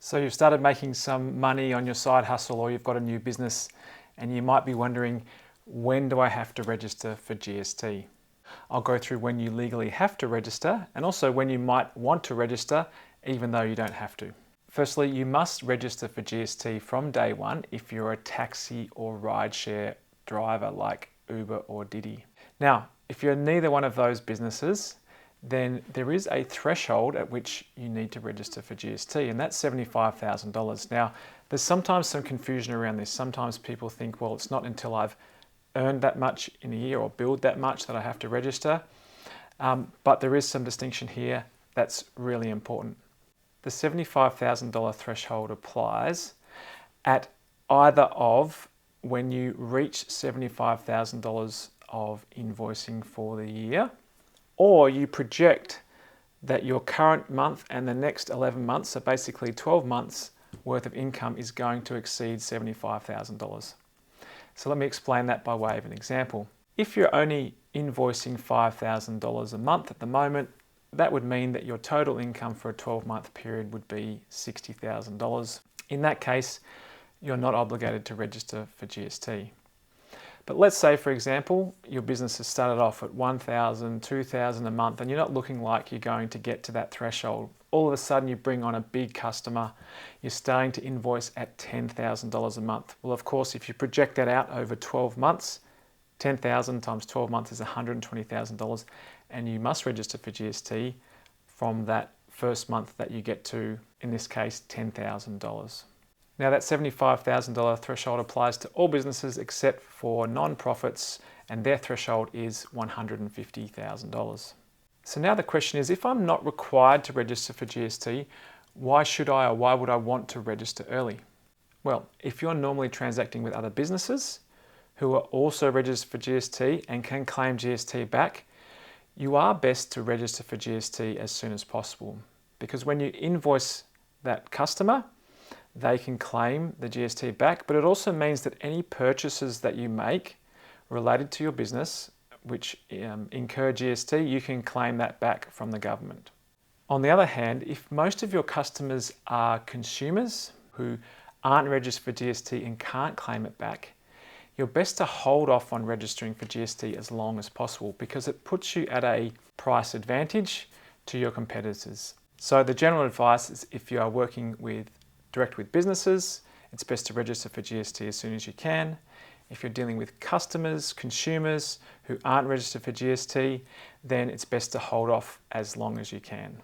So you've started making some money on your side hustle, or you've got a new business and you might be wondering, when do I have to register for GST? I'll go through when you legally have to register and also when you might want to register even though you don't have to. Firstly, you must register for GST from day one if you're a taxi or rideshare driver like Uber or Didi. Now, if you're neither one of those businesses, then there is a threshold at which you need to register for GST, and that's $75,000. Now, there's sometimes some confusion around this. Sometimes people think, well, it's not until I've earned that much in a year or billed that much that I have to register. But there is some distinction here that's really important. The $75,000 threshold applies at either of when you reach $75,000 of invoicing for the year, or you project that your current month and the next 11 months, so basically 12 months worth of income, is going to exceed $75,000. So let me explain that by way of an example. If you're only invoicing $5,000 a month at the moment, that would mean that your total income for a 12-month period would be $60,000. In that case, you're not obligated to register for GST. But let's say, for example, your business has started off at $1,000, $2,000 a month, and you're not looking like you're going to get to that threshold. All of a sudden, you bring on a big customer, you're starting to invoice at $10,000 a month. Well, of course, if you project that out over 12 months, 10,000 times 12 months is $120,000, and you must register for GST from that first month that you get to, in this case, $10,000. Now, that $75,000 threshold applies to all businesses except for non-profits, and their threshold is $150,000. So now the question is, if I'm not required to register for GST, why should I, or why would I want to register early? Well, if you're normally transacting with other businesses who are also registered for GST and can claim GST back, you are best to register for GST as soon as possible, because when you invoice that customer, they can claim the GST back, but it also means that any purchases that you make related to your business which incur GST, you can claim that back from the government. On the other hand, if most of your customers are consumers who aren't registered for GST and can't claim it back, you're best to hold off on registering for GST as long as possible, because it puts you at a price advantage to your competitors. So the general advice is, if you are working direct with businesses, it's best to register for GST as soon as you can. If you're dealing with customers, consumers who aren't registered for GST, then it's best to hold off as long as you can.